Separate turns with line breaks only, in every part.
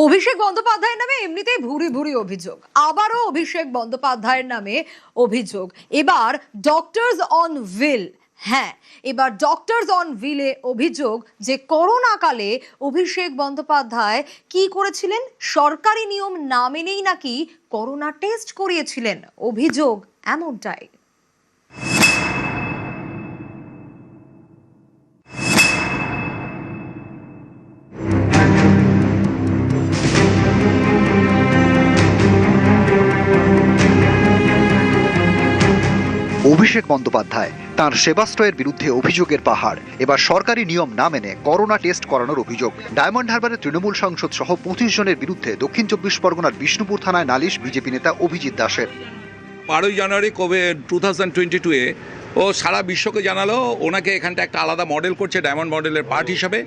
অভিষেক বন্দ্যোপাধ্যায়ের নামে এমনিতেই ভুরি ভুরি অভিযোগ, আবারও অভিষেক বন্দ্যোপাধ্যায়ের নামে অভিযোগ। এবার ডক্টরস অন হুইল। হ্যাঁ, এবার ডক্টরস অন হুইলে অভিযোগ যে করোনাকালে অভিষেক বন্দ্যোপাধ্যায় কি করেছিলেন, সরকারি নিয়ম না মেনেই নাকি করোনা টেস্ট করিয়েছিলেন। অভিযোগ এমনটাই।
অভিষেক বন্দ্যোপাধ্যায় তাঁর সেবাশ্রয়ের বিরুদ্ধে অভিযোগের পাহাড়। এবার সরকারি নিয়ম না মেনে করোনা টেস্ট করানোর অভিযোগ। ডায়মন্ড হারবারের তৃণমূল সাংসদ সহ 25 জনের বিরুদ্ধে দক্ষিণ 24 পরগনার বিষ্ণুপুর থানায় নালিশ বিজেপি নেতা অভিজিৎ দাসের।
12 জানুয়ারি 2022-এ ও সারা বিশ্বকে জানালো ওনাকে এখানটা একটা আলাদা মডেল করছে, ডায়মন্ড মডেলের পার্ট হিসাবে।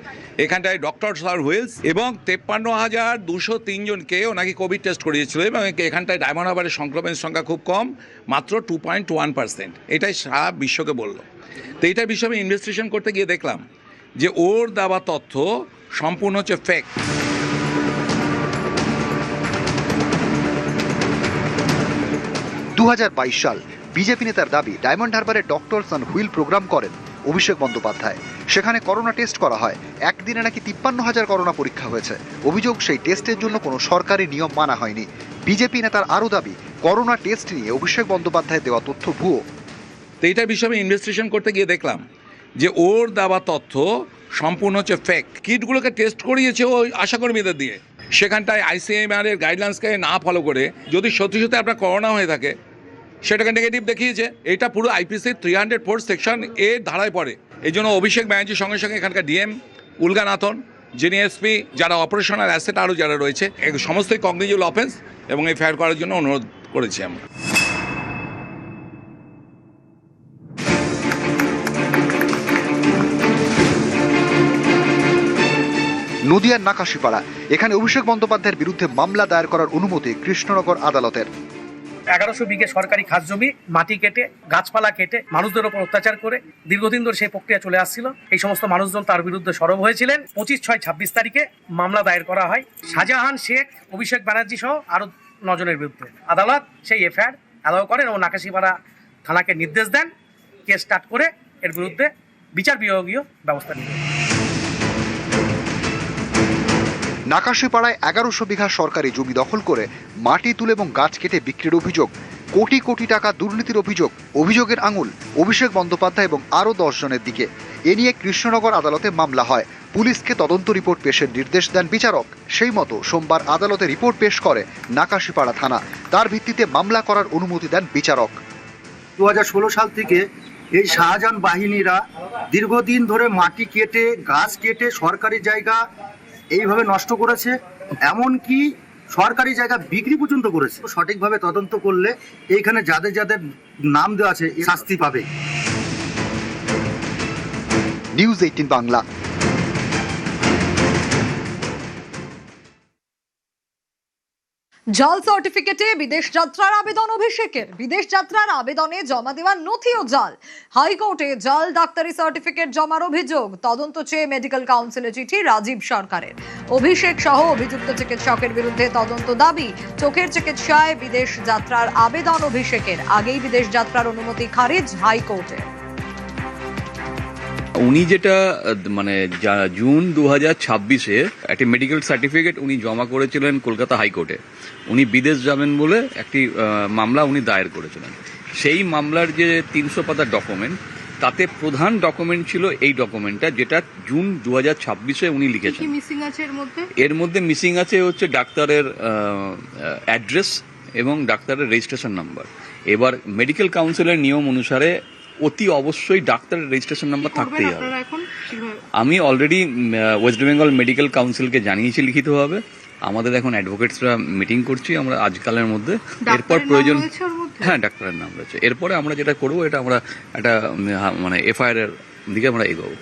এখানটায় ডক্টরস অন হুইলস এবং 53,203 জনকে ওনাকে কোভিড টেস্ট করিয়েছিল এবং এখানটায় ডায়মন্ড হারবারের সংক্রমণের সংখ্যা খুব কম, মাত্র 2.1%। এটাই সারা বিশ্বকে বলল। তো এইটার বিষয়ে ইনভেস্টিগেশন করতে গিয়ে দেখলাম যে ওর দেওয়া তথ্য সম্পূর্ণ হচ্ছে ফেক।
2022 সাল বিজেপি নেতার দাবি, ডায়মন্ড হারবারে ডক্টরস অন হুইল প্রোগ্রাম করেন অভিষেক বন্দ্যোপাধ্যায়। সেখানে করোনা টেস্ট করা হয়। একদিনে নাকি 53,000 করোনা পরীক্ষা হয়েছে। অভিযোগ সেই টেস্টের জন্য কোনো সরকারি নিয়ম মানা হয়নি। বিজেপি নেতার আরও দাবি, করোনা টেস্ট নিয়ে অভিষেক বন্দ্যোপাধ্যায় দেওয়া তথ্য ভুয়ো।
তো এইটার বিষয়ে ইনভেস্টিগেশন করতে গিয়ে দেখলাম যে ওর দেওয়া তথ্য সম্পূর্ণ হচ্ছে ফেক। কিটগুলোকে টেস্ট করিয়েছে ওই আশাকর্মীদের দিয়ে। সেখানটায় ICMR এর গাইডলাইন্সকে না ফলো করে যদি সত্যি সত্যি আপনার করোনা হয়ে থাকে সেটাকে নেগেটিভ দেখিয়েছে। এটা পুরো IPC 304 সেকশন এর ধারায় পড়ে। এই জন্য অভিষেক ব্যানার্জির সঙ্গে সঙ্গে এখানকার DM উলগানাথন, যিনি SP, যারা অপারেশনাল অ্যাসেট আরও যারা রয়েছে, সমস্তই কগনিজেবল অফেন্স এবং এফআইআর করার জন্য অনুরোধ করেছি আমরা।
নদিয়ার নাকাশিপাড়া, এখানে অভিষেক বন্দ্যোপাধ্যায়ের বিরুদ্ধে মামলা দায়ের করার অনুমতি কৃষ্ণনগর আদালতের।
1100 বিঘে সরকারি খাস জমি মাটি কেটে, গাছপালা কেটে, মানুষদের উপর অত্যাচার করে দীর্ঘদিন ধরে সেই প্রক্রিয়া চলে আসছিল। এই সমস্ত মানুষজন তার বিরুদ্ধে সরব হয়েছিলেন। 25/6/26 তারিখে মামলা দায়ের করা হয় শাহজাহান শেখ, অভিষেক ব্যানার্জি সহ আরো 9 জনের বিরুদ্ধে। আদালত সেই এফআইআর অ্যালাউ করেন এবং নাকাশিপাড়া থানাকে নির্দেশ দেন কেস স্টার্ট করে এর বিরুদ্ধে বিচার বিভাগীয় ব্যবস্থা নিতে।
নাকাশিপাড়ায় 1100 বিঘা সরকারি জমি দখল করে মাটি তুলে এবং গাছ কেটে বিক্রির অভিযোগ, কোটি কোটি টাকা দুর্নীতির অভিযোগ। অভিযোগের আঙুল অভিষেক বন্দ্যোপাধ্যায় এবং আরও 10 জনের দিকে। এ নিয়ে কৃষ্ণনগর আদালতে মামলা হয়। পুলিশকে তদন্ত রিপোর্ট পেশের নির্দেশ দেন বিচারক। সেই মতো সোমবার আদালতে রিপোর্ট পেশ করে নাকাশিপাড়া থানা। তার ভিত্তিতে মামলা করার অনুমতি দেন বিচারক।
2016 সাল থেকে এই শাহজাহান বাহিনীরা দীর্ঘদিন ধরে মাটি কেটে, গাছ কেটে সরকারি জায়গা এইভাবে নষ্ট করেছে, এমনকি সরকারি জায়গা বিক্রি পর্যন্ত করেছে। সঠিকভাবে তদন্ত করলে এইখানে যাদের যাদের নাম দেওয়া আছে শাস্তি পাবে।
নিউজ 18 বাংলা।
জাল সার্টিফিকেটে বিদেশ যাত্রার আবেদন অভিষেকের। বিদেশ যাত্রার আবেদনে জমা দেওয়ার নথিও জাল। হাইকোর্টে জাল ডাক্তারি সার্টিফিকেট জমার অভিযোগ। তদন্ত চেয়ে মেডিকেল কাউন্সিলে চিঠি রাজীব সরকারের। অভিষেক সহ অভিযুক্ত চিকিৎসকের বিরুদ্ধে তদন্ত দাবি। চোখের চিকিৎসায় বিদেশ যাত্রার আবেদন অভিষেকের। আগেই বিদেশ যাত্রার অনুমতি খারিজ হাইকোর্টে।
উনি যেটা মানে জুন 2026-এ একটি মেডিকেল সার্টিফিকেট উনি জমা করেছিলেন কলকাতা হাইকোর্টে। উনি বিদেশ যাবেন বলে একটি মামলা উনি দায়ের করেছিলেন। সেই মামলার যে 300 পাতার ডকুমেন্ট, তাতে প্রধান ডকুমেন্ট ছিল এই ডকুমেন্টটা, যেটা জুন 2026-এ উনি লিখেছেন। এর মধ্যে মিসিং আছে হচ্ছে ডাক্তারের অ্যাড্রেস এবং ডাক্তারের রেজিস্ট্রেশন নাম্বার। এবার মেডিকেল কাউন্সিলের নিয়ম অনুসারে অতি অবশ্যই ডাক্তারের রেজিস্ট্রেশন নাম্বার থাকতেই হবে। আমি অলরেডি ওয়েস্ট বেঙ্গল মেডিকেল কাউন্সিলকে জানিয়েছি লিখিতভাবে। আমাদের এখন অ্যাডভোকেটসরা মিটিং করছি আমরা আজকালের মধ্যে। এরপর প্রয়োজন, হ্যাঁ ডাক্তারের নাম রয়েছে। এরপরে আমরা যেটা করবো এটা আমরা একটা মানে এফআইআর এর দিকে আমরা এগোবো।